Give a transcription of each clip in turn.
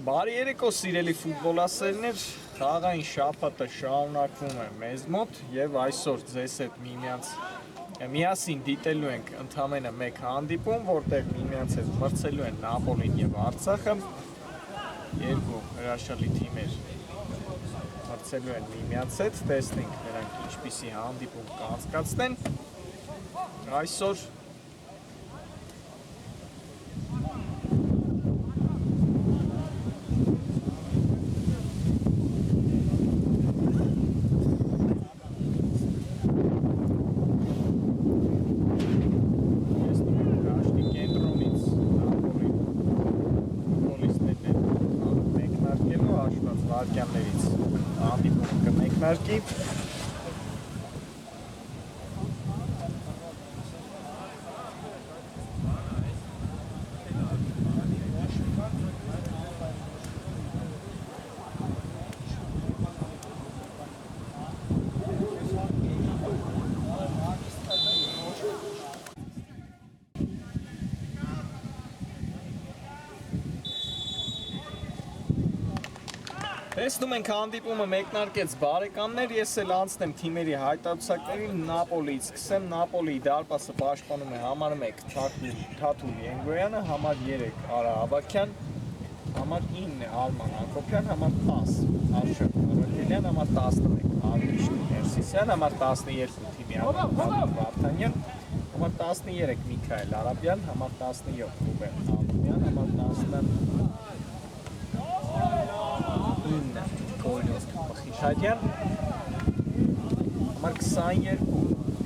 Բարի երեկո սիրելի ֆուտբոլասերներ, խաղային շաբաթը շարունակվում է մեզ մոտ եւ այսօր ձեզ հետ միասին դիտելու ենք ընդամենը մեկ հանդիպում, որտեղ միմյանց հետ մրցելու են Նապոլին եւ Արցախը։ Երկու հրաշալի թիմեր մրցելու են միմյանց հետ, տեսնենք նրանք ինչպիսի հանդիպում կանցկացնեն։ Այսօր հանդիպում կմեկնարկի։ Տեսնում ենք հանդիպումը մեկնարկեց բարեկամներ, ես էլ անցնեմ թիմերի հայտարարություններին, Նապոլիից սկսեմ, Նապոլիի դարպասը պաշտպանում է համար 1 Թաթուլ Ենգոյանը, համար 3 Արա Ավագյան, համար 9 Արման Հակոբյան, համար 10 Արշակ Արաքելյան, համար 11 Արգիշ Ներսիսյան, համար 12 Թիմյան Վարդանյան, համար 13 Միքայել Արաբյան, համար 17 Ռուբեն Ալումյան, համար 19 Կոլյոս Պախիշադյան, համար 22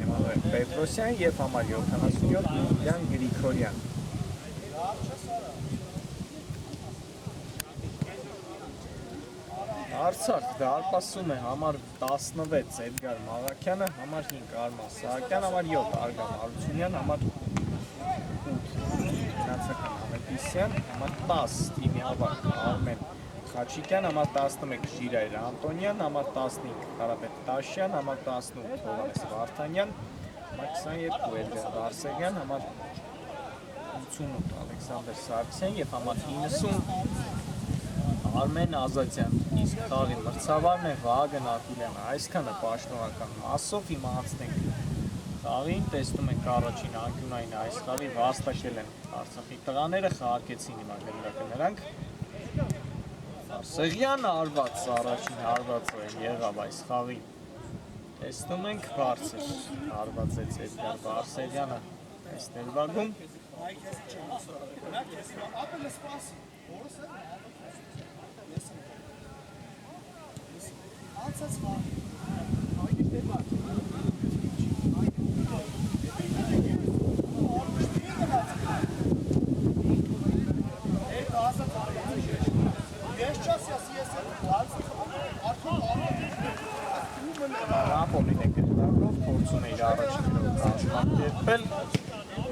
Էմանուել Պետրոսյան և համար 77 Միլյան Գրիգորյան։ Արցախ դարպասում է համար 16 Էդգար Մաղաքյանը, համար 5 Արման Սահակյան, համար 7 Արգամ Արությունյան, համար 8 Գնացական Համետիսյան, համար 10 Թիմի ավակ Արմեն Խաչիկյան, համար 11 Ժիրայր Անտոնյան, համար 15 Կարապետ Տաշյան, համար 18 Հովանես Վարդանյան, համար 22 Էդգար Վարսեգյան, համար 88 Ալեքսանդր Սարգսյան և համար 90 Արմեն Ազատյան, իսկ խաղի մրցավարն է Վահագն Ակուլյանը։ Այսքանը պաշտոնական մասով, հիմա անցնենք խաղին, տեսնում ենք առաջին անկյունային այս խաղի վաստակել են Արցախի տղաները, խաղարկեցին հիմա գնդակը նրանք։ Սեղյան արված առաջին հարվածը եղավ այս խաղի, տեսնում ենք բարձր հարվածեց Էդգար Վարսեգյանը այս ներվագում։ Նապոլին է գնդակով, փորձում է իր առաջիններով կազմակերպել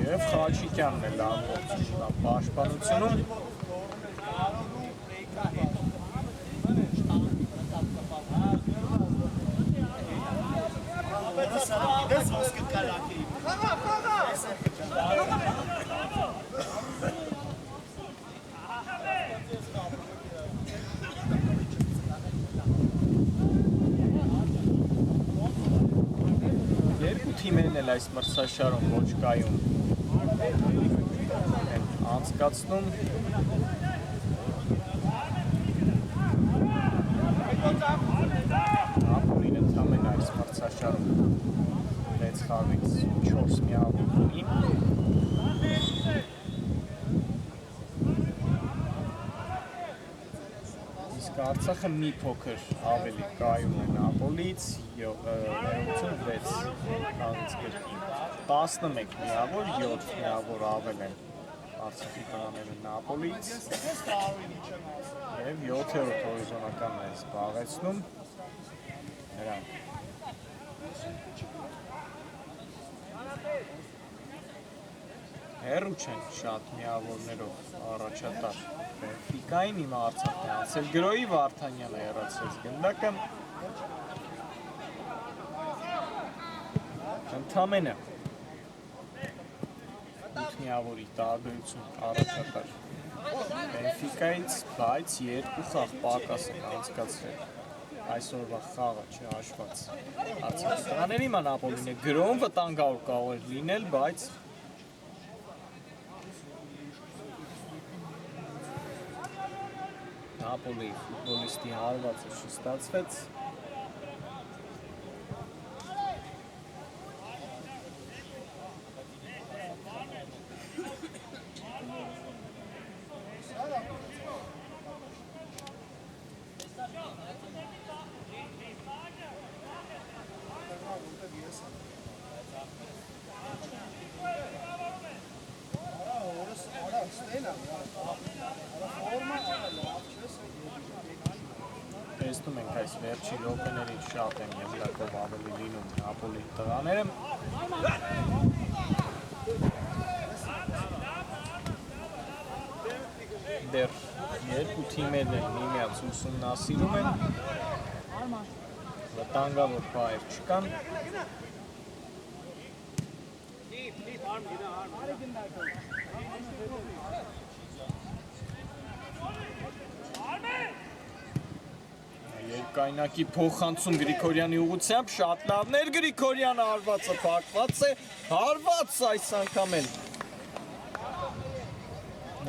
և Խաչիկյանն է լավ փորձում պաշտպանությունում։ Երկու թիմերն էլ այս մրցաշարում ոչ կայում են անցկացնում։ Նապոլին ընդամենը այս մրցաշարում 6 խաղից 4 միավոր ունի։ Իսկ Արցախը մի փոքր ավելի կայում է Նապոլից, 76 խաղից կրկին 11 միավոր, 7 միավոր ավել են Արցախի տղաները Նապոլից և 7-րդ հորիզոնականն է զբաղեցնում նրանք։ Հեռու չեն շատ միավորներով առաջատար Բենֆիկային, հիմա Արցախն է անցել Գրոյի Վարդանյանը հեռացրեց գնդակը։ Ընդամենը 8 միավորի տարբերություն առաջատար Բենֆիկայից, բայց 2 խաղ պակաս են անցկացրել։ Այսօրվա խաղը չհաշված։ Արցախցիների Նապոլին է գրոն վտանգավոր կարող էր լինել, բայց Նապոլի ֆուտբոլիստի հարվածը չստացվեց։ Տեսնում ենք այս վերջի րոպեներին շատ են եղլակով ավելի լինում Նապոլի տղաները։ Դեռ երկու թիմերն են միմյանց ուսումնասիրում են, վտանգավոր պահեր չկան։ Երկայնակի փոխանցում Գրիգորյանի ուղղությամբ շատ լավն էր Գրիգորյանը հարվածը փակված է, հարված այս անգամ էլ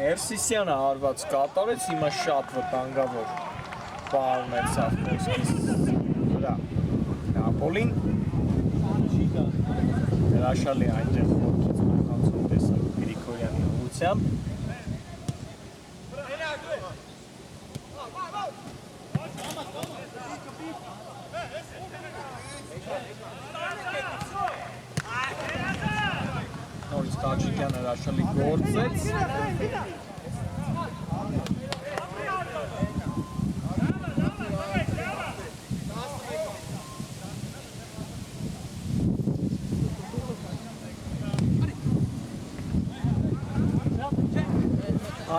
Ներսիսյանը հարված կատարեց, հիմա շատ վտանգավոր պահ ունեցավ խոսքից վրա Նապոլին հրաշալի այնտեղ խորքից փոխանցում տեսավ Գրիգորյանի ուղղությամբ Նորից Տաջիկյանը հրաշալի գործեց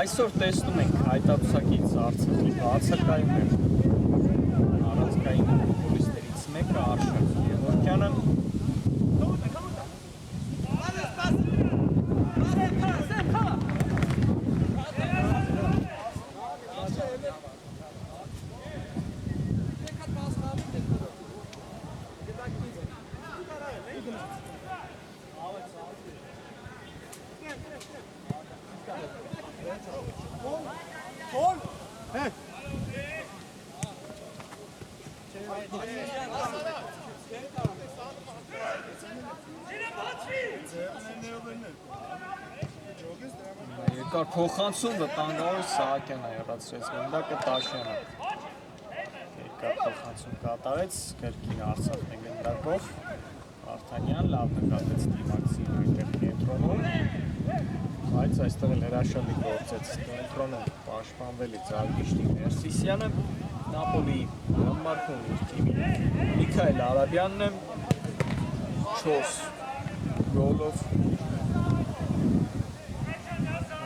Այսօր տեսնում ենք հայտարարությունից Արցախի բացակայում է առանցքային ֆուտբոլիստերից մեկը Արշակ Գևորգյանը Երկար փոխանցում վտանգավոր Սահակյանը եղացրեց գնդակը Տաշյանը երկար փոխանցում կատարեց կրկին Արցախն է գնդակով Վարդանյան լավ նկատեց դիմացին այնտեղ կենտրոնում բայց այստեղ էլ հրաշալի գործեց կենտրոնում պաշտպանվելից Արգիշտի Ներսիսյանը Նապոլի համարքում իր թիմի Միքայել Արաբյանն է 4 գոլով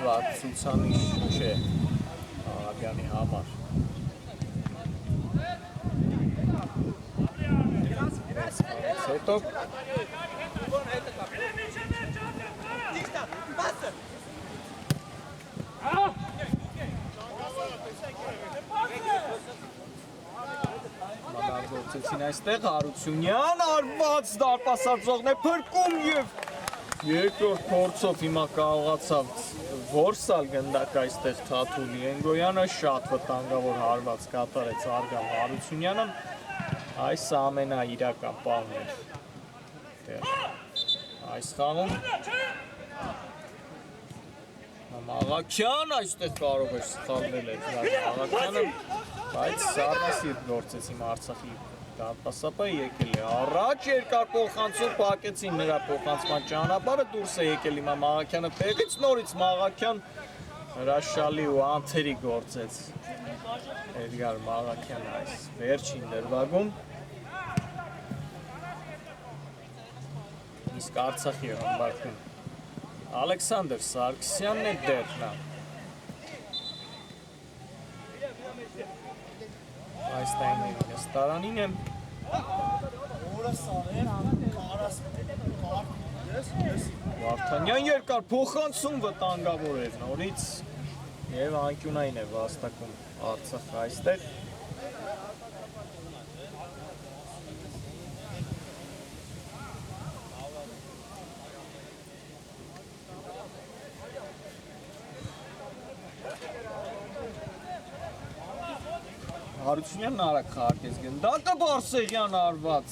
վատ ցուցանիշ չէ Արաբյանի համար հետո Մագործեցին այստեղ Հարությունյան արված դարպասածողն է փրկում եւ երկրորդ փորձով հիմա կարողացավ որսալ գնդակ այստեղ Թաթուլի Ենգոյանը շատ վտանգավոր հարված կատարեց Արգամ Հարությունյանը այս ամենաիրական պահն էր այս խաղում Մաղաքյան այստեղ կարող էր սխալվել էր Մաղաքյանը բայց սառնասիրտ գործեց իմ Արցախի դարպասապը եկել է առաջ երկար փոխանցում փակեցին նրա փոխանցման ճանապարհը դուրս է եկել հիմա Մաղաքյանը տեղից նորից Մաղաքյան հրաշալի ու անթերի գործեց Էդգար Մաղաքյանը այս վերջին դրվագում իսկ Արցախի համբարքում Ալեքսանդր Սարգսյանն է դերնա այս տայմերի նստարանին եմ Վարդանյան երկար փոխանցում վտանգավոր էր նորից Եվ անկյունային է վաստակում Արցախը այստեղ։ Հարությունյանն արագ խաղարկեց գնդակը Բարսեղյան արված։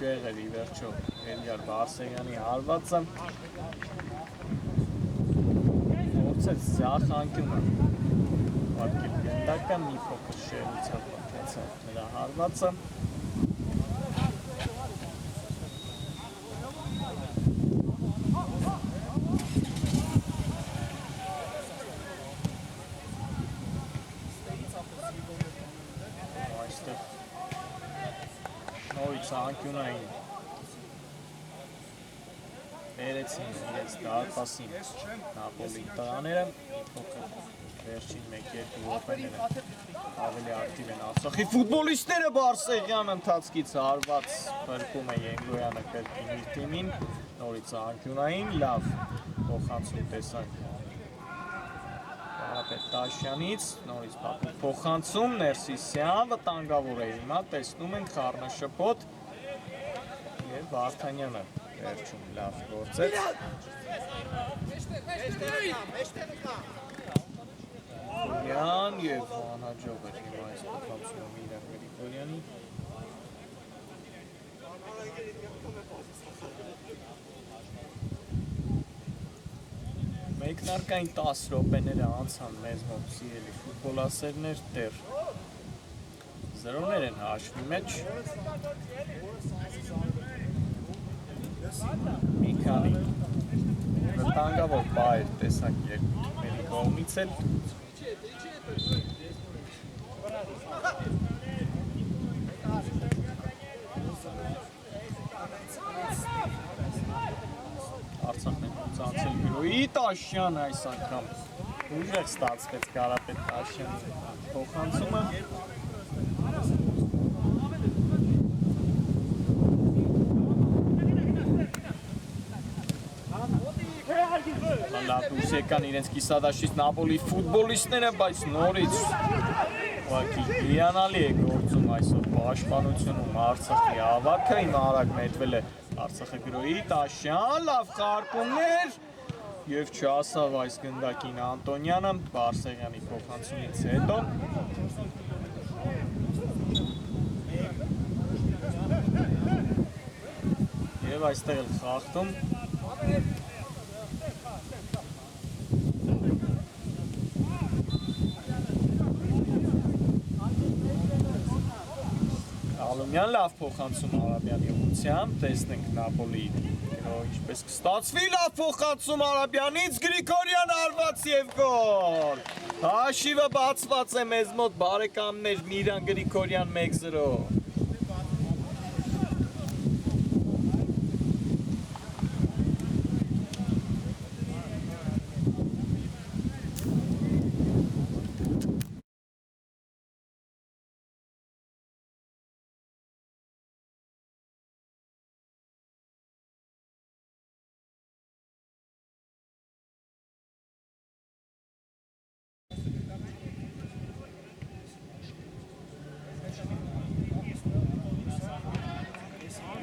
Շեղերի վերջով Էդգար Բարսեղյանի հարվածը։ Փորձեց ձախ անկյունը։ Պատկել գնդակը մի փոքր շեղությամբ պատեցավ նրա հարվածը։ Այստեղ նորից անկյունային բերեցին իրենց դարպասին Նապոլի տղաները, մի փոքր վերջին 1-2 րոպեները ավելի ակտիվ են Արցախի ֆուտբոլիստները Բարսեղյան ընթացքից հարված փրկում է Ենգոյանը կրկին իր թիմին, նորից անկյունային լավ փոխանցում տեսանք Տաշյանից, նորից փափուկ փոխանցում, Ներսիսյան վտանգավոր է հիմա, տեսնում ենք խառնաշփոթ և Վարդանյանը վերջում լավ գործեց։ Գորյան և անհաջող էր հիմա այս փոխանցումը Միրան Գրիգորյանի։ Մեկնարկային 10 րոպեները անցան մեզ մոտ սիրելի ֆուտբոլասերներ, դեռ 0-ներ են հաշվի մեջ։ Մի քանի վտանգավոր պահեր տեսանք երկու թիմերի կողմից էլ։ Արցախն է ցանցել Գրոյի Տաշյանը այս անգամ ուժեղ ստացվեց Կարապետ Տաշյանի փոխանցումը։ Լավ դուրս եկան իրենց կիսադաշից Նապոլի ֆուտբոլիստները, բայց նորից ուղղակի հիանալի է գործում այսօր պաշտպանությունում Արցախի ավագը, հիմա արագ նետվել է Արցախը Գրոյի Տաշյան, լավ խաղարկումներ և չհասավ այս գնդակին Անտոնյանը Բարսեղյանի փոխանցումից հետո։ Եվ այստեղ էլ խախտում Ալումյան լավ փոխանցում Արաբյանի ուղղությամբ, տեսնենք Նապոլի ինչպես կստացվի, լավ փոխանցում Արաբյանից, Գրիգորյան արված և գոլ։ Հաշիվը բացված է մեզ մոտ բարեկամներ, Միրան Գրիգորյան 1-0։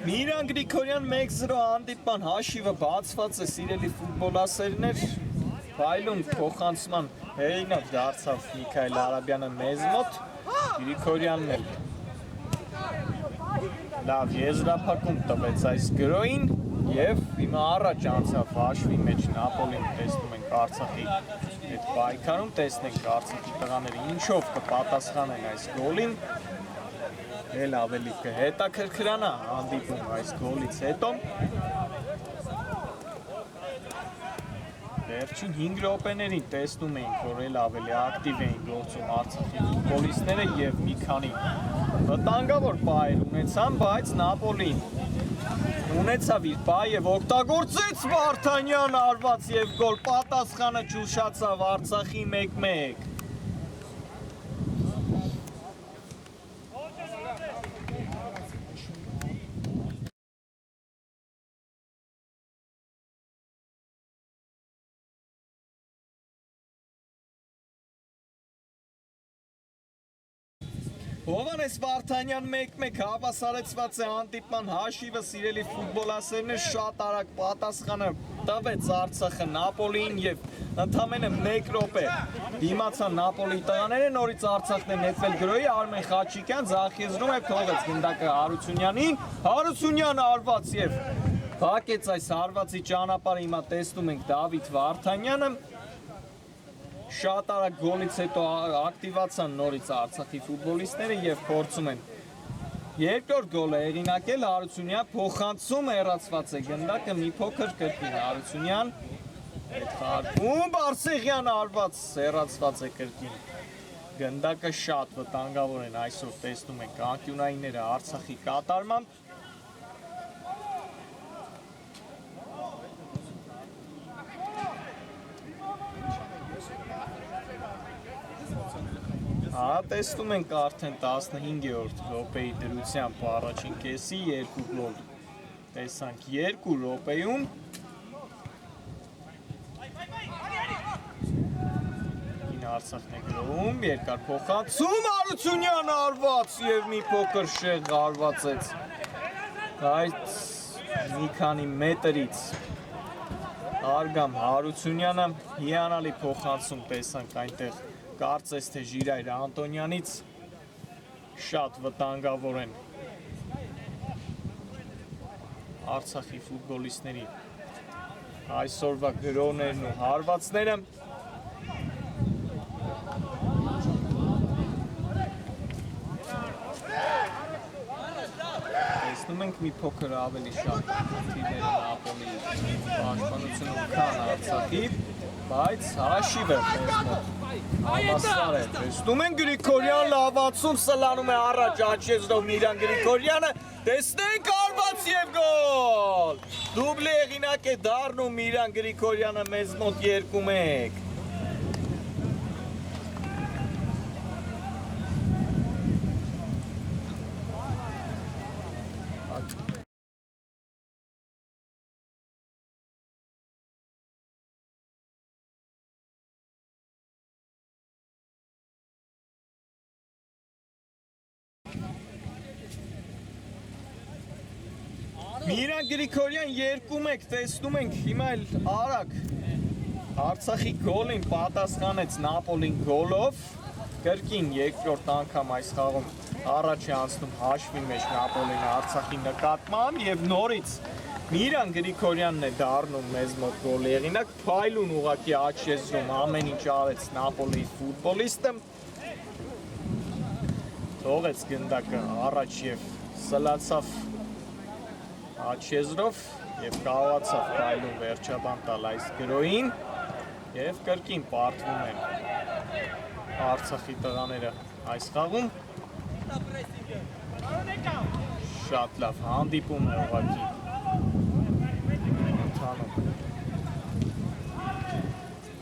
Միրան Գրիգորյան 1-0 հանդիպման հաշիվը բացված է սիրելի ֆուտբոլասերներ, Փայլուն փոխանցման հեղինակ դարձավ Միքայել Արաբյանը մեզ մոտ, Գրիգորյանն էլ լավ եզրափակում տվեց այս գրոյին և հիմա առաջ անցավ հաշվի մեջ Նապոլին, տեսնում ենք Արցախի հետ պայքարում, տեսնենք Արցախի տղաները ինչով կպատասխանեն այս գոլին, էլ ավելի կհետաքրքրանա հանդիպում այս գոլից հետո։ Վերջին 5 րոպեներին տեսնում էինք, որ էլ ավելի ակտիվ էին գործում Արցախի ֆուտբոլիստները և մի քանի վտանգավոր պահեր ունեցան, բայց Նապոլին ունեցավ իր պահը և օգտագործեց Վարդանյան արված և գոլ, պատասխանը ճուշացավ Արցախի 1-1։ Հովանես Վարդանյան 1-1 հավասարեցված է հանդիպման հաշիվը սիրելի ֆուտբոլասերներ շատ արագ պատասխանը տվեց Արցախը Նապոլիին եւ ընդամենը 1 րոպե դիմացան Նապոլիի տղաները նորից Արցախն է նետվել գրոյի Արմեն Խաչիկյան ձախեզրում է թողեց գնդակը Հարությունյանին Հարությունյանը արված եւ փակեց այս հարվածի ճանապարհը հիմա տեսնում ենք Դավիթ Վարդանյանը Շատ արագ գոլից հետո ակտիվացան նորից Արցախի ֆուտբոլիստները եւ փորձում են երկրորդ գոլը հեղինակել Հարությունյան փոխանցում հեռացված է գնդակը մի փոքր կրկին Հարությունյան այդ խաղում Բարսեղյան արված հեռացված է կրկին գնդակը շատ վտանգավոր են այսօր տեսնում ենք անկյունայինները Արցախի կատարմամբ տեսնում ենք արդեն 15-րդ րոպեի դրությամբ առաջին կեսի 2 գոլ տեսանք 2 րոպեում Արցախն է գրովում երկար փոխանցում Հարությունյան արված եւ մի փոքր շեղ արվածեց այդ մի քանի մետրից Արգամ Հարությունյանը հիանալի փոխանցում տեսանք այնտեղ Կարծես թե Ժիրայր Անտոնյանից շատ վտանգավոր են Արցախի ֆուտբոլիստների այսօրվա գրոներն ու հարվածները տեսնում ենք մի փոքր ավելի շատ թիմերը Նապոլիի պաշտպանությունը քան Արցախի բայց հաշիվը Հավասար է, տեսնում են Գրիգորյան լավացում սլանում է առաջ աչեզրով Միրան Գրիգորյանը, տեսնենք արված և գոլ, դուբլի հեղինակ է դառնում Միրան Գրիգորյանը մեզ մոտ 2-1 Միրան Գրիգորյան 2-1 տեսնում ենք հիմա էլ արագ Արցախի գոլին պատասխանեց Նապոլին գոլով կրկին երկրորդ անգամ այս խաղում առաջ է անցնում հաշվի մեջ Նապոլին Արցախի նկատմամբ եւ նորից Միրան Գրիգորյանն է դառնում մեզ մոտ գոլի հեղինակ փայլուն ուղղակի աչեզրում ամեն ինչ արեց Նապոլիի ֆուտբոլիստը թողեց գնդակը առաջ եւ սլացավ Աչեզրով և կարողացավ կայլում վերջաբան տալ այս գրոյին և կրկին պարտվում են Արցախի տղաները այս խաղում շատ լավ հանդիպում է ուղղակի ընթանում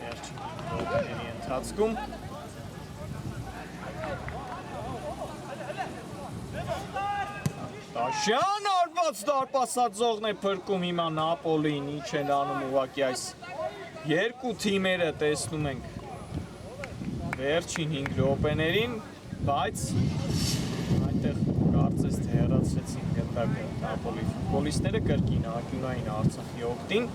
վերջին րոպեների ընթացքում Տաշյան արված դարպասածողն է փրկում հիմա Նապոլիին, ինչ են անում ուղղակի այս երկու թիմերը տեսնում ենք վերջին 5 րոպեներին, բայց այնտեղ կարծես թե հեռացրեցին գնդակը Նապոլիի ֆուտբոլիստները կրկին անկյունային Արցախի օգտին,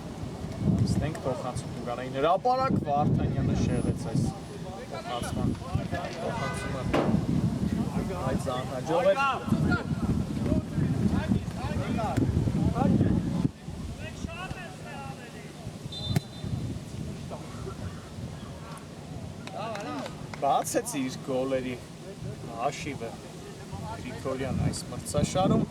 տեսնենք փոխանցում Տուգանային հրապարակ Վարդանյանը շեղեց այս փոխանցումը այդ անհաջող էր Բացեց իր գոլերի հաշիվը Գրիգորյան այս մրցաշարում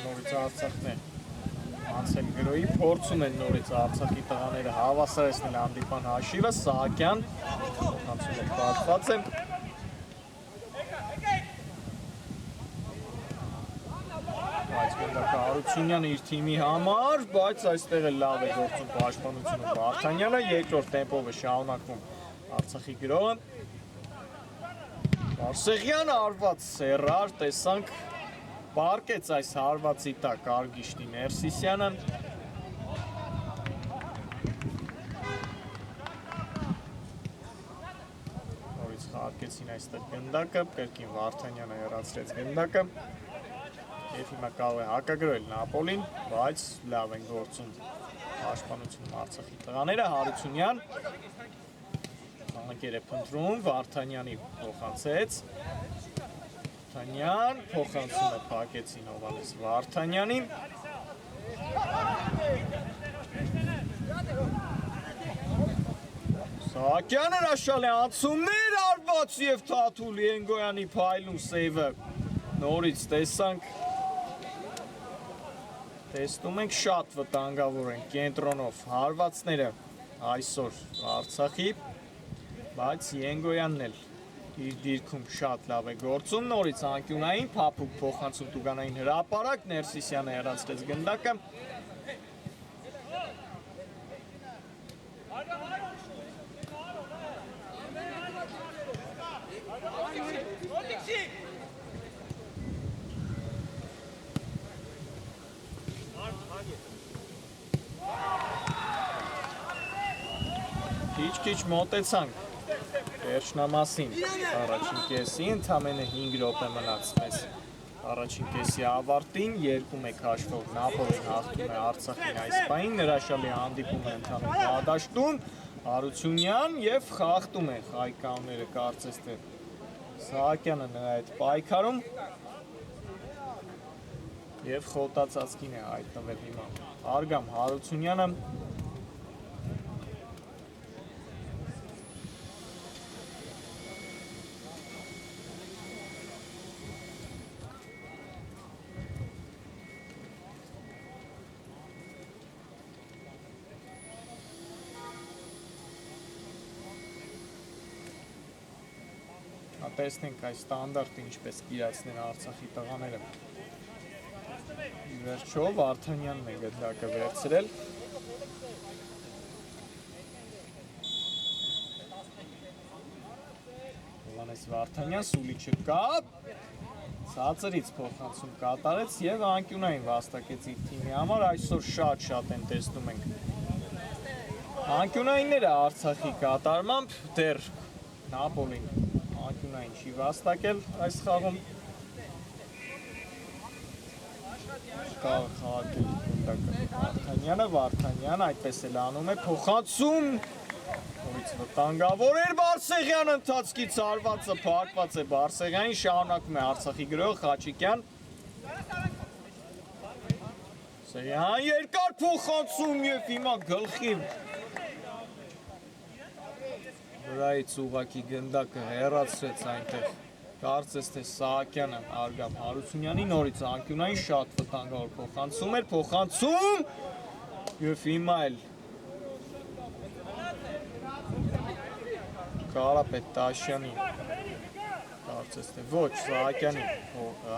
նորից Արցախն է անցել գրոյի, փորձում են նորից Արցախի տղաները հավասարեցնել հանդիպան հաշիվը, Սահակյան փոխանցումը պարտված է բայց գնդակը Հարությունյանը իր թիմի համար, բայց այստեղ էլ լավ է գործում պաշտպանությունը Վարդանյանը, երկրորդ տեմպով է շարունակվում Արցախի գրողը Բարսեղյանը հարված սերար, տեսանք պարկեց այս հարվածի տակ Արգիշտի Ներսիսյանը նորից խաղարկեցին այստեղ գնդակը, կրկին Վարդանյանը հեռացրեց գնդակը և հիմա կարող է հակագրել Նապոլին, բայց լավ են գործում պաշտպանությունում Արցախի տղաները, Հարությունյան Անկեր է փնտրում, Վարդանյանի փոխանցեց Վարդանյան, փոխանցումը փակեցին Հովհաննես Վարդանյանին Սահակյանը հրաշալի անցումներ արված և Թաթուլ Ենգոյանի փայլուն սեյվը նորից տեսանք տեսնում ենք շատ վտանգավոր են կենտրոնով հարվածները այսօր Արցախի բայց Ենգոյանն էլ իր դիրքում շատ լավ է գործում, նորից անկյունային, փափուկ փոխանցում տուգանային հրապարակ, Ներսիսյանը հեռացրեց գնդակը Քիչ մոտեցանք վերջնամասին առաջին կեսի, ընդամենը 5 րոպե մնաց մեզ առաջին կեսի ավարտին, 2-1 հաշվով Նապոլին հաղթում է Արցախին այս պահին, հրաշալի հանդիպում է ընթանում դաշտում, Հարությունյան և խախտում է հայկականները կարծես թե Սահակյանը նրա հետ պայքարում և խոտածածկին է հայտնվել հիմա Արգամ Հարությունյանը տեսնենք այս ստանդարտը ինչպես կիրացնեն Արցախի տղաները վերջո Վարդանյանն է գնդակը վերցրել Հովհաննես Վարդանյան Սուլիչը կապ ցածրից փոխանցում կատարեց և անկյունային վաստակեց իր թիմի համար այսօր շատ են տեսնում ենք անկյունայինները Արցախի կատարմամբ դեռ Նապոլին անկյունային չի վաստակել այս խաղում կարող խաղարկել գնդակը Վարդանյան այդպես էլ անում է փոխանցում նորից վտանգավոր էր Բարսեղյան ընթացքից հարվածը փակված է Բարսեղյանին շարունակում է Արցախի գրող Խաչիկյան Սերյան երկար փոխանցում և հիմա գլխի վրայից ուղղակի գնդակը հեռացրեց այնտեղ կարծես թե Սահակյանը Արգամ Հարությունյանի նորից անկյունային շատ վտանգավոր փոխանցում էր փոխանցում և հիմա էլ Կարապետ Տաշյանի կարծես թե ոչ Սահակյանի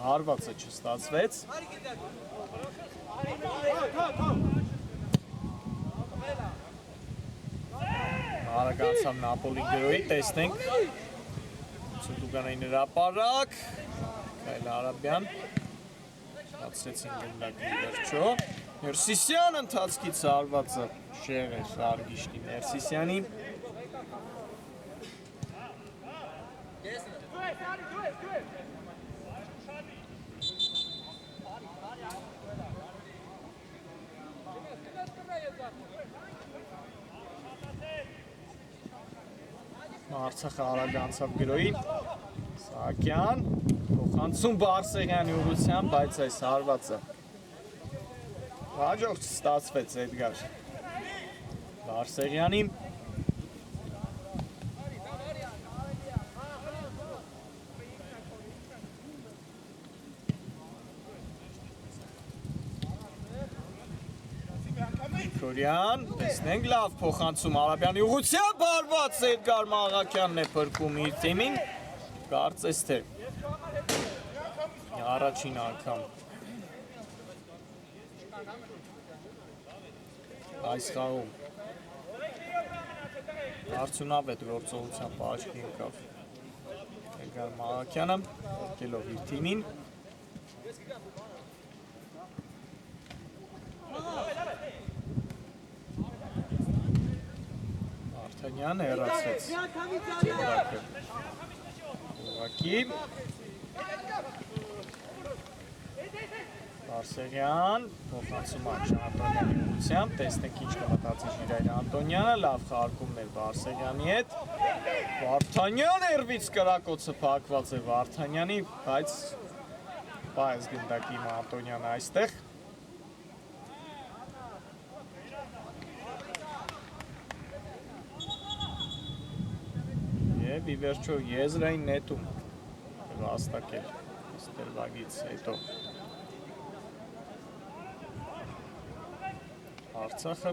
հարվածը չստացվեց Արագ անցավ Նապոլի գրոյի, տեսնենք Տուգանային հրապարակ Քայլ Արաբյան Հացրեցին գնդակի վերջո Ներսիսյան ընթացքից հարվածը շեղ է Արգիշտի Ներսիսյանի Արցախը արագ անցավ գրոյի Սահակյան փոխանցում Բարսեղյանի ուղղությամբ, բայց այս հարվածը հաջող չստացվեց Էդգար Բարսեղյանին Քորյան, տեսնենք լավ փոխանցում Արաբյանի ուղղությամբ հարված Էդգար Մաղաքյանն է փրկում իր թիմին, կարծես թե առաջին անգամ այս խաղում Արդյունավետ գործողությամբ աչքի ընկավ Էդգար Մաղաքյանը, եկելով իր թիմին։ Վարդանյան հեռացրեց գնդակը ուղղակի։ Բարսեղյան փոխանցում է Անտոնյանի ուղղությամբ, տեսնենք ինչ կմտածի Ժիրայր Անտոնյանը, լավ խաղարկումներ Բարսեղյանի հետ։ Վարդանյան երվից կրակոցը փակված է Վարդանյանի, բայց պայծ գնդակի Անտոնյանը այստեղ։ Եվ ի վերջո եզրային նետում վաստակել ստերվագից հետո Արցախը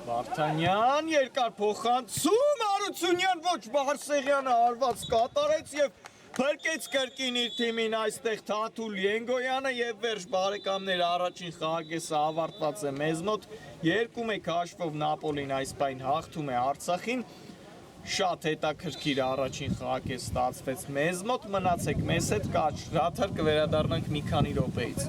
Վարդանյան երկար փոխանցում Հարությունյան ոչ Բարսեղյանը արված կատարեց եւ փրկեց կրկին իր թիմին այստեղ Թաթուլ Ենգոյանը եւ վերջ բարեկամներ առաջին խաղակեսը ավարտված է մեզ մոտ 2-1 հաշվով Նապոլին այս պայն հաղթում է Արցախին Շատ հետաքրքիր առաջին խաղակես ստացվեց մեզ մոտ, մնացեք մեզ հետ, կարճ դադար կվերադառնանք մի քանի րոպեից։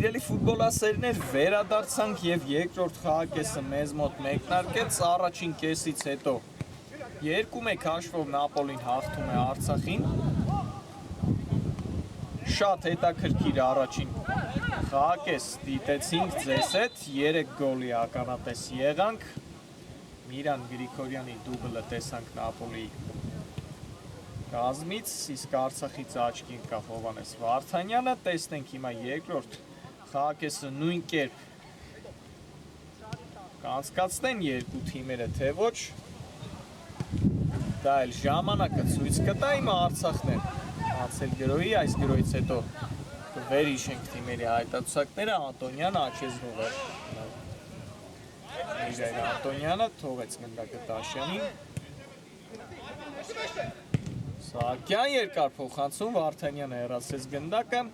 Սիրելի ֆուտբոլասերներ, վերադարձանք եւ երկրորդ խաղակեսը մեզ մոտ մեկնարկեց առաջին կեսից հետո 2-1 հաշվով Նապոլին հաղթում է Արցախին Շատ հետաքրքիր առաջին խաղակես դիտեցինք ձեզ հետ 3 գոլի ականատես եղանք Միրան Գրիգորյանի դուբլը տեսանք Նապոլի կազմից իսկ Արցախից աչքի ընկավ Հովհաննես Վարդանյանը տեսնենք հիմա երկրորդ Խաղակեսը նույն կերպ կանցկացնեն երկու թիմերը թե ոչ դա էլ ժամանակը ցույց կտա հիմա Արցախն է անցել գրոյի այս գրոյից հետո վերհիշենք թիմերի հայտարարությունները Անտոնյանը Աչեզնովը Իրան Անտոնյանը թողեց գնդակը Տաշյանին Սահակյան երկար փոխանցում Վարդանյանը հեռացրեց գնդակը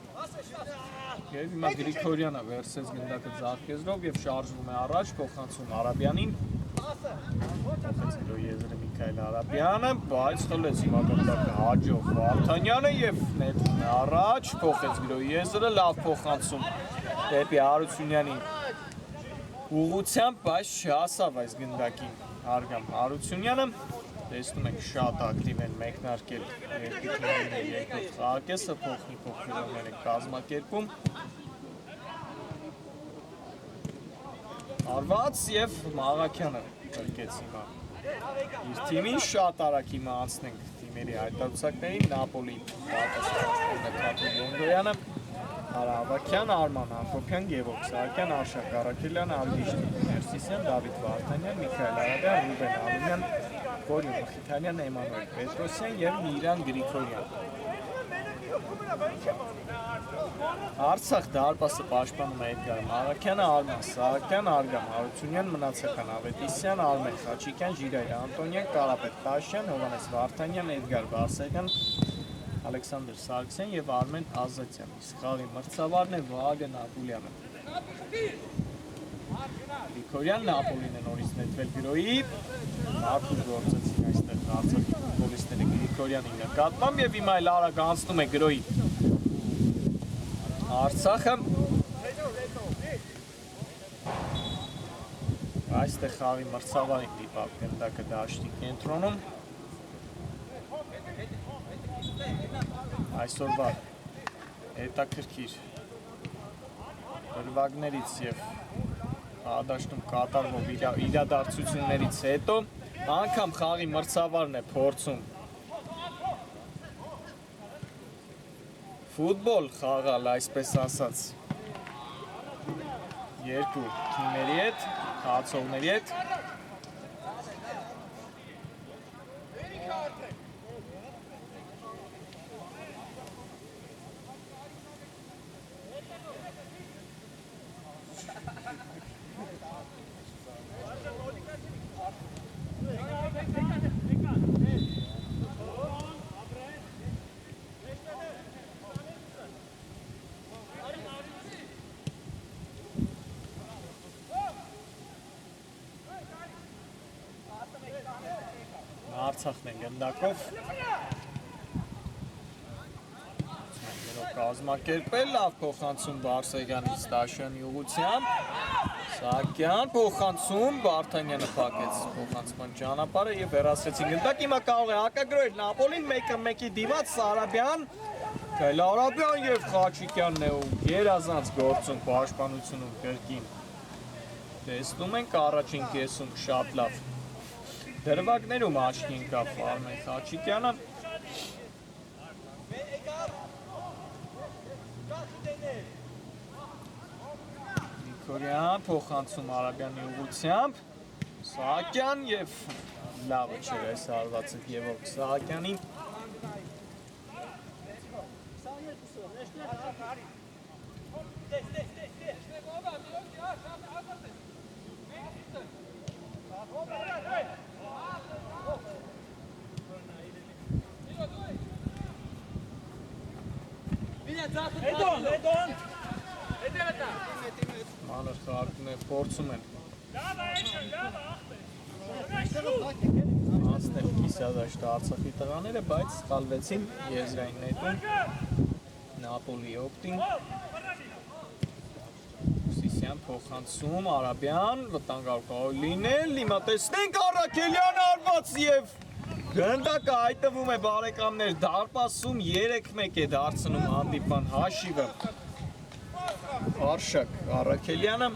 Եվ հիմա Գրիգորյանը վերցրեց գնդակը ձախեզրով եւ շարժվում է առաջ փոխանցում Արաբյանին Փոխեց իր եզրը Միքայել Արաբյանը, բայց խլեց հիմա գնդակը հաջող Վարդանյանը եւ նետում է առաջ, փոխեց իր եզրը, լավ փոխանցում դեպի Հարությունյանի ուղղությամբ, բայց չհասավ այս գնդակին Հարգամ Հարությունյանը Տեսնում ենք շատ ակտիվ են մեկնարկել երկու թիմերի երկրորդ խաղակեսը փոխնի փոխվելներ են կազմակերպում Արված եւ Մաղաքյանը փրկեց հիմա իր թիմին շատ արագ հիմա անցնենք թիմերի հայտարարություններին Նապոլի Թաթուլ Ենգոյանը Արավակյան, Արման Հակոբյան, Գևորգ Սահակյան, Արշակ Առաքելյան, Ալվիշ Ներսիսյան, Դավիթ Վարդանյան, Միքայել Արաբյան, Ռուբեն Ալիմյան, Գորյուն Մխիթարյան, Էմանուել Պետրոսյան եւ Միրան Գրիգորյան։ Արցախ դարպասը պաշտպանում է Էդգար Մաղաքյանը, Արման Սահակյան, Արգամ Հարությունյան, Մնացական Ավետիսյան, Արմեն Խաչիկյան, Ժիրայր Անտոնյան, Կարապետ Տաշյան, Հովհաննես Վարդանյան, Էդգար Բարսեղյան, Ալեքսանդր Սարգսյան եւ Արմեն Ազատյան։ Իսկ խաղի մրցավարն է Վահագն Աբուլյանը։ Գրիգորյանն Նապոլին է նորից նետվել գրոյի։ Արտուր գործեցին այստեղ Արցախի ֆուտբոլիստները Գրիգորյանի նկատմամբ եւ հիմա էլ արագ անցնում է գրոյի։ Արցախը այստեղ խաղի մրցավարին դիպավ գնդակը դաշտի կենտրոնում։ Այսօրվա հետաքրքիր բրվագներից եւ հադաշտում կատարվող իրադարձություններից հետո անգամ խաղի մրցավարն է փորձում ֆուտբոլ խաղալ, այսպես ասած երկու թիմերի հետ, խաղացողների հետ Արցախն են գնդակով կազմակերպել, լավ փոխանցում Բարսեղյանի Ստաշյանի ուղղությամբ Սահակյան փոխանցում Վարդանյանը փակեց փոխանցման ճանապարհը եւ վերացրեցին գնդակ հիմա կարող է հակագրել Նապոլին 1-1-ի դիմաց Սարաբյան Արաբյան եւ Խաչիկյանն է ու երազանց գործում պաշտպանությունում կրկին տեսնում ենք առաջին կեսում շատ լավ դրվագներում աչքի ընկավ Արմեն Խաչիկյանը Նիկոլյան փոխանցում Արաբյանի ուղղությամբ Սահակյան եւ լավը չէր այս հարվածը Գևորգ Սահակյանին Մանր խաղարկում է, փորձում են անցնել կիսադաշտը Արցախի տղաները, բայց սխալվեցին եզրային նետում Նապոլի օգտին Սիսյան փոխանցում Արաբյան վտանգավոր կարող լինել հիմա տեսնենք Առաքելյան արված եւ գնդակը հայտնվում է բարեկամներ դարպասում 3-1 է դարձնում հանդիպման հաշիվը Արշակ Առաքելյանը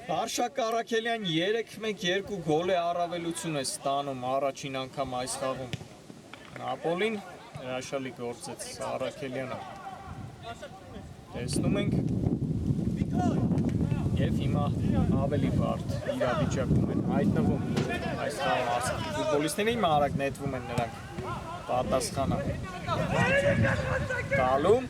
Արշակ Առաքելյան 3-1 2 գոլ է առավելություն է ստանում առաջին անգամ այս խաղում Նապոլին հրաշալի գործեց Առաքելյանը տեսնում ենք եւ հիմա ավելի բարդ իրավիճակում են հայտնվում այս խաղի Արցախի ֆուտբոլիստները հիմա արագ նետվում են նրանք պատասխանը տալու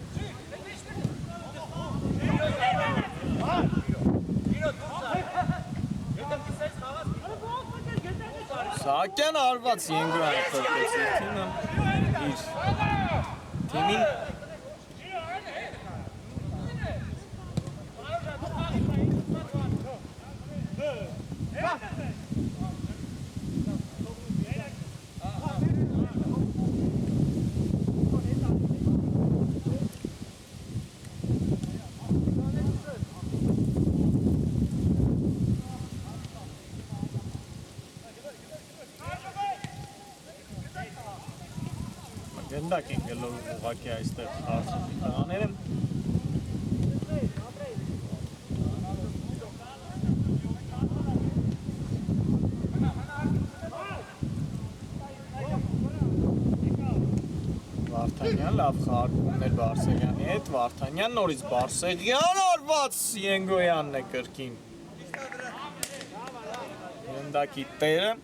Սահակյան արված Ենգրանը փոխեց իր թիմը իր թիմին Գնդակ են գլոր ուղղակի այստեղ Արցախի տղաները Վարդանյան լավ խաղարկումներ Բարսեղյանի հետ Վարդանյան նորից Բարսեղյան արված Ենգոյանն է կրկին Գնդակի տերը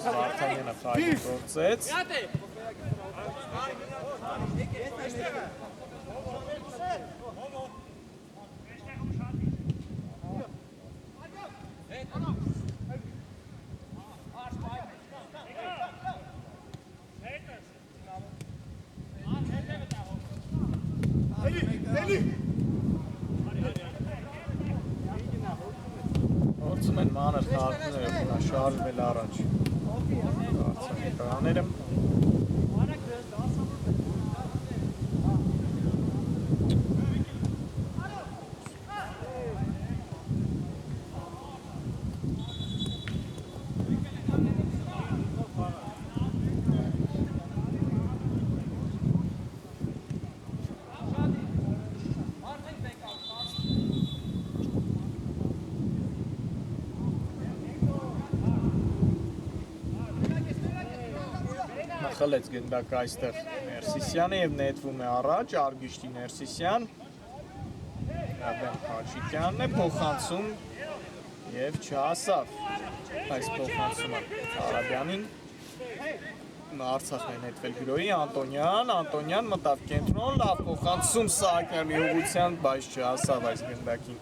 Վարդանյանը ֆայլ գործեց Գործում են մանր խաղարկները շարժվել առաջ Արցախի տղաները խլեց գնդակ այստեղ Ներսիսյանը եւ նետվում է առաջ Արգիշտի Ներսիսյան Ռաբեն Խաչիկյանն է փոխանցում եւ չհասավ այս փոխանցումը Արաբյանին Արցախն է նետվել գրոյի Անտոնյան մտավ կենտրոն լավ փոխանցում Սահակյանի ուղղությամբ բայց չհասավ այս գնդակին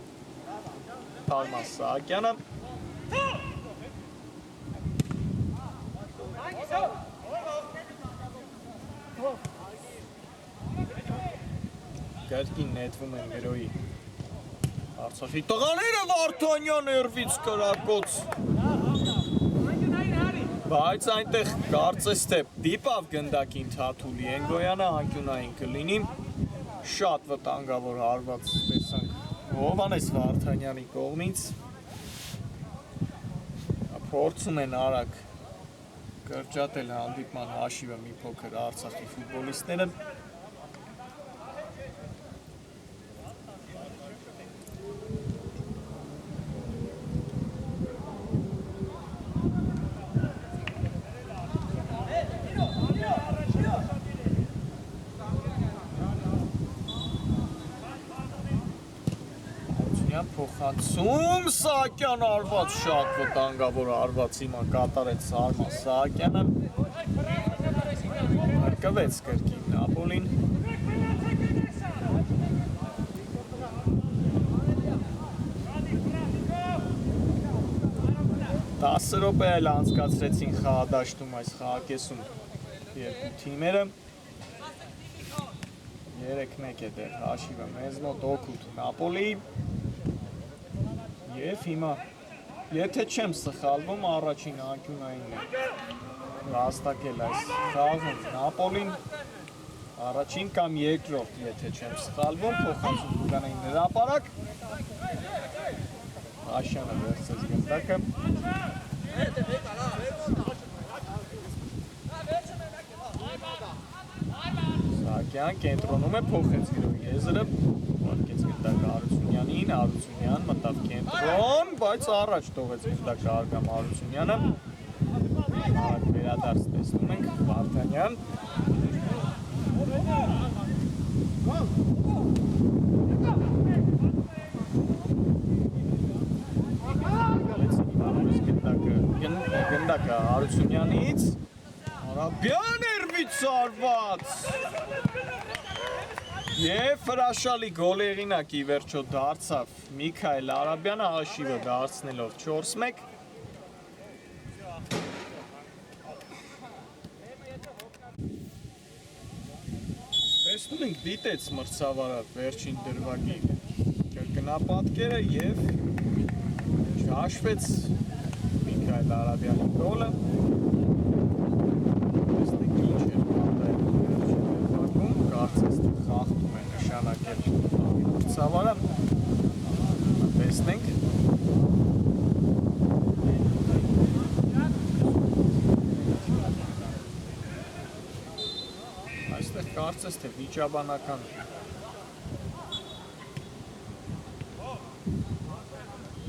Թարմաս Սահակյանը Կարգին նետվում են գրոյի Արցախի տղաները Վարդանյան երվից կրակոց Բայց այնտեղ կարծես թե դիպավ գնդակին Թաթուլի Ենգոյանը անկյունային կլինի շատ վտանգավոր հարված տեսանք Հովհաննես Վարդանյանի կողմից փորձում են արագ կրճատել հանդիպման հաշիվը մի փոքր Արցախի ֆուտբոլիստները Փոխանցում Սահակյան արված շատ վտանգավոր արված հիմա կատարեց Սարմաս Սահակյանը Հարկվեց կրկին Նապոլին 10 րոպե էլ անցկացրեցին խաղադաշտում այս խաղակեսում երկու թիմերը 3-1 է դեռ հաշիվը մեզ մոտ օգուտ Նապոլի Եվ հիմա, եթե չեմ սխալվում, առաջին անկյունայինն է հաստակել այս խաղում Նապոլին առաջին կամ երկրորդ, եթե չեմ սխալվում, փոխանցում Տուգանային հրապարակ Աշյանը վերցրեց գնդակը Սահակյան կենտրոնում է փոխեց գրոյի եզրը Վարկեց գնդակը Հարությունյանին, Հարությունյան մտավ կենտրոն, բայց առաջ տողեց գնդակը Արգամ Հարությունյանը Արագ վերադարձ տեսնում ենք, Վարդանյան Գնդակը Հարությունյանից Արաբյան երվից արված Եվ հրաշալի գոլեղինակի վերջո դարձավ Միքայել Արաբյանը հաշիվը դարձնելով 4-1 Տեսնում ենք դիտեց մրցավարը վերջին դրվագի կրկնապատկերը և չհաշվեց Միքայել Արաբյանի գոլը Տեսնենք ինչ էր պատահել վերջին դրվագում կարծես թե խախտում է նշանակել մրցավարը տեսնենք Այստեղ կարծես թե վիճաբանական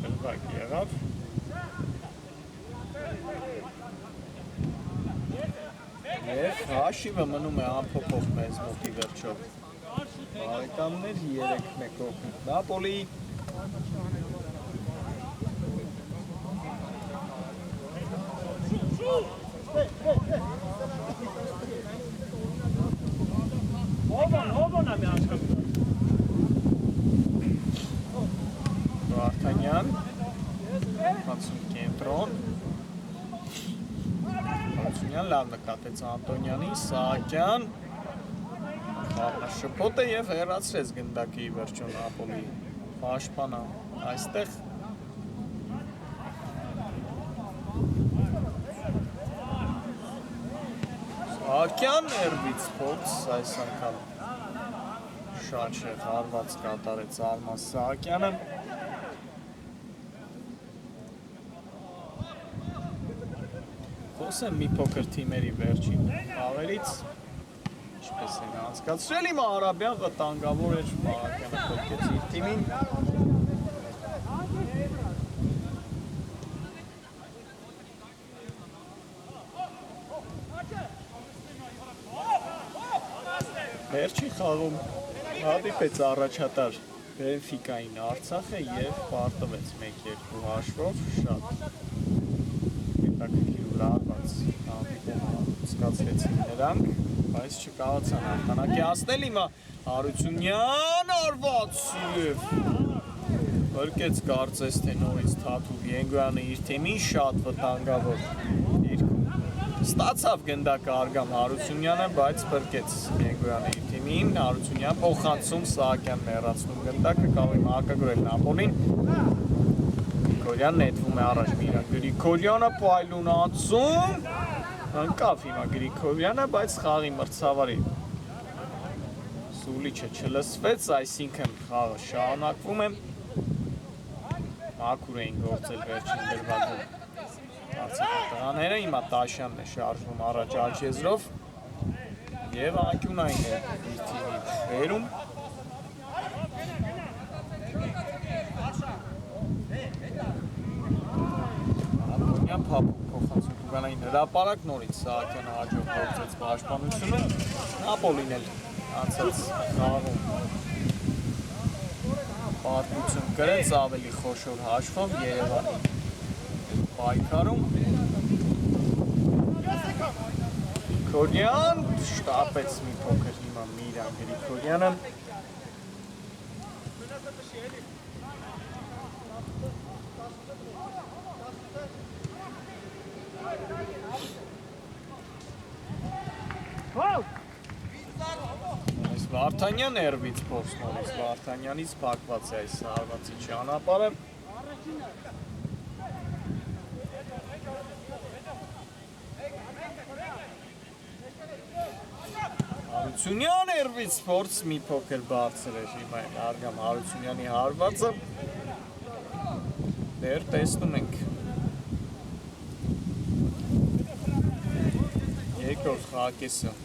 դրվագ եղավ Եվ հաշիվը մնում է անփոփոխ մեզ մոտի վերջո Բարեկամներ 3-1 օգնի Նապոլի Վարդանյան Հանցում կենտրոն Հարությունյան լավ նկատեց Անտոնյանին, Սահակյան Խառնաշփոթ է և հեռացրեց գնդակի վերջո Նապոլի պաշտպանը այստեղ Սահակյան ներվից փորձ այս անգամ շատ շետ հարված կատարեց Արմաս Սահակյանը Խոսեմ մի փոքր թիմերի վերջին խաղերից ինչպես են անցկացրել հիմա Արաբյան վտանգավոր էր Սահակյանը փոխեց իր թիմին Վերջի խաղում հանդիպեց առաջատար Բենֆիկային Արցախը եւ պարտվեց 1-2 հաշվով շատ հետաքրքիր ու լավված հանդիպում սկսեցին նրանք, բայց չկարողացան հաղթանակի հասնել հիմա Հարությունյան արված եւ բրկեց կարծես թե նորից Թաթուլ Ենգոյանը իր թիմին շատ վտանգավոր երկու ստացավ գնդակը Արգամ Հարությունյանը, բայց բրկեց Ենգոյանը իր թիմին, Հարությունյան փոխանցում Սահակյանն հեռացնում գնդակը, կարող է հակագրել Նապոլին, Գրիգորյանն նետվում է առաջ Միրան Գրիգորյանը պայլունացում, ընկավ հիմա Գրիգորյանը, բայց խաղի մրցավարի Սուլիչը չլսվեց, այսինքն խաղը շարունակվում է, մաքուր էին գործել վերջին դրվագում Արցախի տղաները, հիմա Տաշյանն է շարժվում առաջ աչեզրով և անկյունային է իր թիմի վերում Աբոնյան Փափուկ փոխանցում Տուգանային հրապարակ նորից Սահակյանը հաջող գործեց պաշտպանությունը Նապոլին էլ անցած խաղում պարտություն կրեց ավելի խոշոր հաշվով Երևանի պայքարում Գրիգորյան շտապեց մի փոքր հիմա Միրան Գրիգորյանը Վարդանյան երբից փորձ նորից Վարդանյանից փակված է այս հարվածի ճանապարհը Հարությունյան երբից փորձ մի փոքր բարձր է հիմա Արգամ Հարությունյանի հարվածը դեռ տեսնում ենք երկրորդ խաղակեսը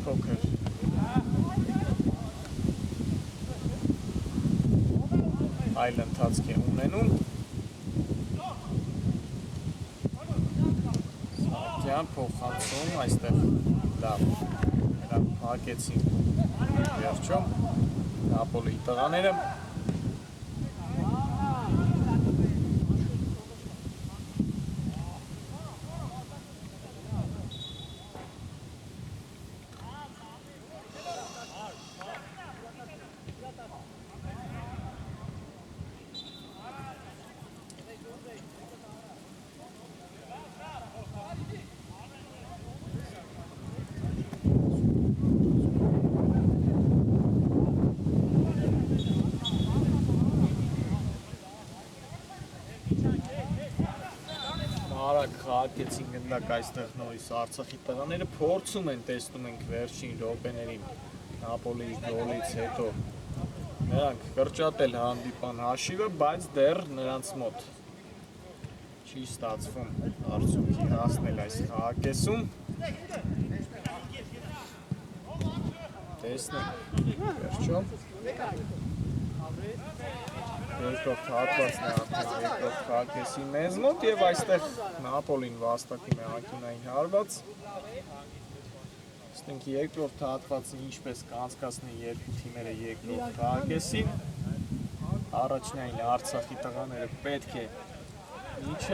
փոքր այլ ընթացք է ունենում Սահակյան փոխանցում այստեղ լավ նրանք փակեցին վերջում Նապոլիի տղաները Խաղակեցին գնդակ այստեղ նորից Արցախի տղաները փորձում են տեսնում ենք վերջին րոպեներին Նապոլիի գոլից հետո նրանք կրճատել հանդիպան հաշիվը, բայց դեռ նրանց մոտ չի ստացվում արդյունքի հասնել այս խաղակեսում տեսնենք վերջում երկրորդ հատվածն է արդեն երկրորդ խաղակեսի մեզ մոտ և այստեղ Նապոլին վաստակում է անկյունային հարված Ստենք երկրորդ հատվածը ինչպես կանցկացնեն երկու թիմերը երկրորդ խաղակեսին առաջնային Արցախի տղաները պետք է մինչև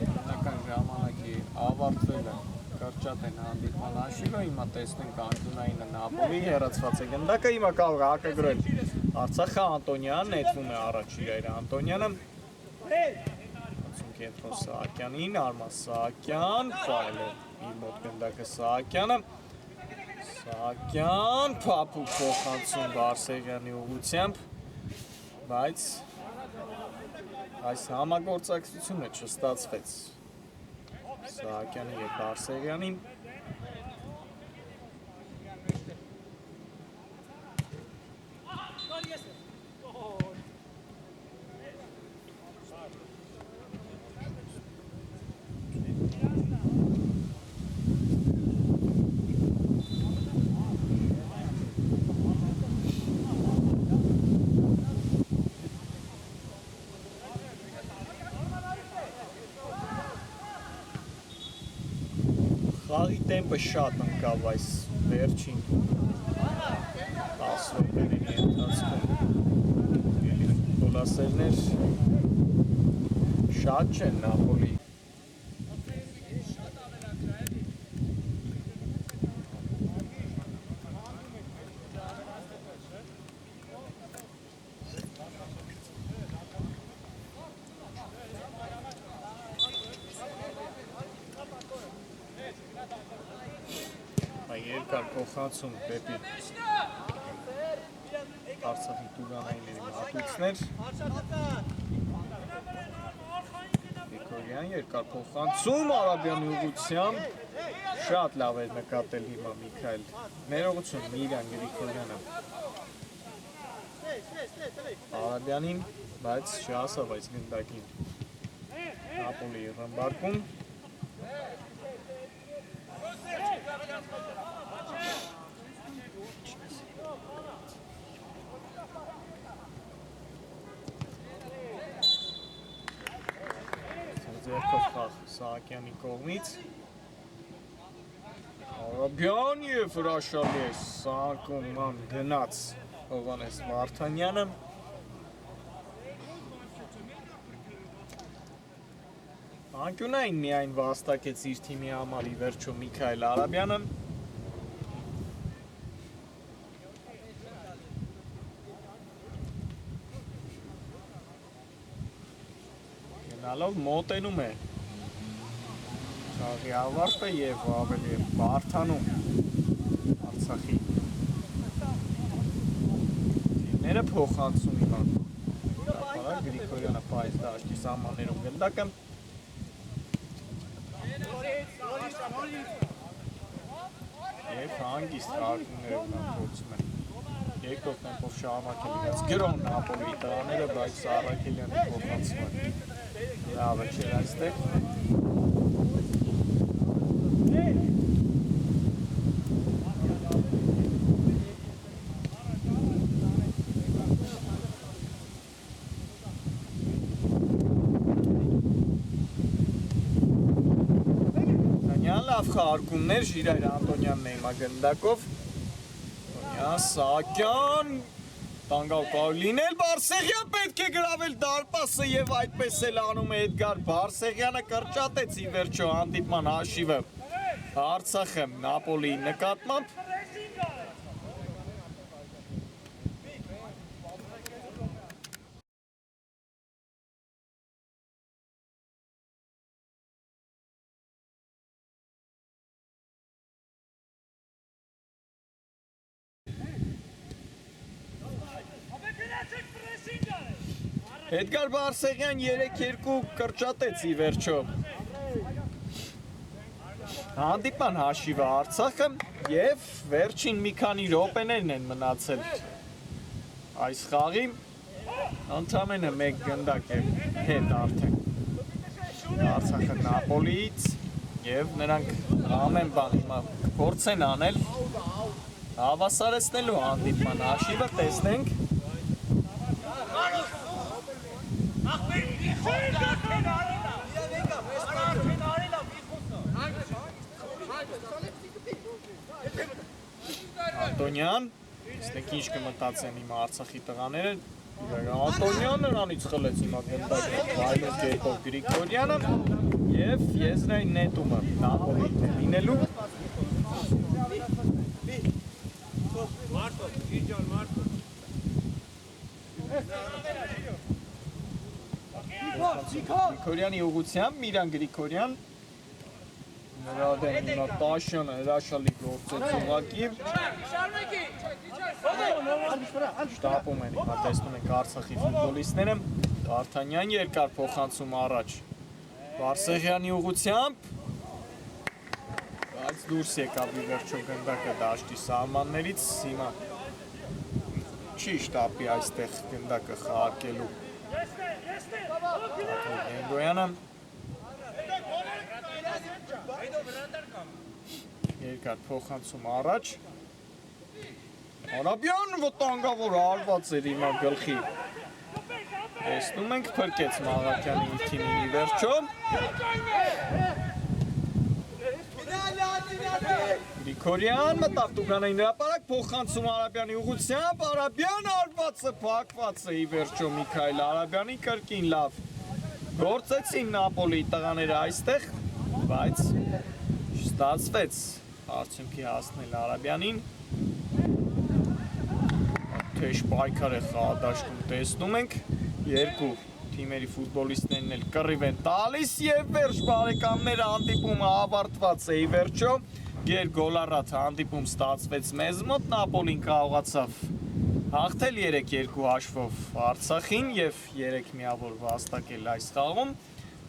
հիմնական ժամանակի ավարտվելը կրճատեն հանդիպման հաշիվը, հիմա տեսնենք անկյունայինը Նապոլի հեռացված է գնդակը, հիմա կարող է հակագրել Արցախը Անտոնյան նետվում է առաջ իրայր Անտոնյանը Անցում կենտրոն Սահակյանին, Արման Սահակյան, ֆայլ է իր մոտ գնդակը Սահակյանը Սահակյան, Փափուկ փոխանցում Բարսեղյանի ուղղությամբ, բայց այս համագործակցությունը չստացվեց Սահակյանի և Բարսեղյանին Խաղի տեմպը շատ ընկավ այս վերջին 10 րոպեների ընթացքում։ Ֆուտբոլասերներ շատ չեն Նապոլի։ Երկար փոխանցում դեպի Արցախի տուգանայինների մատուցներ։ Գրիգորյան երկար փոխանցում Արաբյանի ուղղությամբ շատ լավ էր նկատել հիմա Միքայել։ Ներողություն Միրան Գրիգորյանը։ Արաբյանին, բայց չհասավ այս գնդակին։ Նապոլի ռմբարկում ձերքով խաղ Սահակյանի կողմից Արաբյան և հրաշալի է սարկում գնաց Հովհաննես Վարդանյանը անկյունային միայն վաստակեց իր թիմի համար ի վերջո Միքայել Արաբյանը գնալով մոտենում է խաղի ավարտը և ավելի բարդանում Արցախի թիմները փոխանցում հիմա Գրիգորյանը պայծ դաշտի սահմաններում գնդակը և հանգիստ հարկումներով փորձում են երկրորդ տեմպով շարունակել իրենց գրոն Նապոլիի տղաները, բայց Սահակյանը փոխանցում են լավը չէր այստեղ Խաղարկումներ Ժիրայր Անտոնյանն է հիմա գնդակով Սահակյան տանգալ կարող լինել Բարսեղյան պետք է գրավել դարպասը և այդպես էլ անում է Էդգար Բարսեղյանը կրճատեց ի վերջո հանդիպման հաշիվը Արցախը Նապոլիի նկատմամբ Էդգար Բարսեղյան 3-2 կրճատեց ի վերջո հանդիպման հաշիվը Արցախը և վերջին մի քանի րոպեներն են մնացել այս խաղի ընդամենը մեկ գնդակ է հետ արդեն Արցախը Նապոլիից և նրանք ամեն բան հիմա փորձեն անել հավասարեցնելու հանդիպման հաշիվը տեսնենք Անտոնյան, տեսնենք ինչ կմտածեն հիմա Արցախի տղաները Անտոնյան նրանից խլեց հիմա գնդակը վայլոց կերպով Գրիգորյանը և եզրային նետումը Նապոլիին է լինելու Գրիգորյանի ուղղությամբ Միրան Գրիգորյան նրա դեմ հիմա Տաշյանը հրաշալի գործեց ուղղակի շտապում են հիմա տեսնում ենք Արցախի ֆուտբոլիստները Վարդանյան երկար փոխանցում առաջ Բարսեղյանի ուղղությամբ բայց դուրս եկավ ի վերջո գնդակը դաշտի սահմաններից հիմա չի շտապի այստեղ գնդակը խաղարկելու Գոյանը երկար փոխանցում առաջ Արաբյան վտանգավոր արված էր հիմա գլխի տեսնում ենք փրկեց Մաղաքյանի իր թիմին ի վերջո Գրիգորյան մտավ Տուգանային հրապարակ փոխանցում Արաբյանի ուղղությամբ, Արաբյան արվածը փակված է ի վերջո Միքայել Արաբյանի կրկին լավ գործեցին Նապոլիի տղաները այստեղ, բայց ստացվեց արդյունքի հասնել Արաբյանին թեժ պայքար է խաղադաշտում տեսնում ենք երկու թիմերի ֆուտբոլիստներն էլ կռիվ են տալիս եւ վերջ բարեկամները հանդիպումը ավարտված է ի վերջո գերգոլառատ հանդիպում ստացվեց մեզ մոտ Նապոլին կարողացավ հաղթել 3-2 հաշվով Արցախին եւ 3 միավոր վաստակել այս խաղում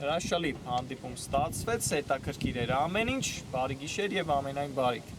հրաշալի հանդիպում ստացվեց հետաքրքիր էր ամեն ինչ բարի գիշեր եւ ամենայն բարիք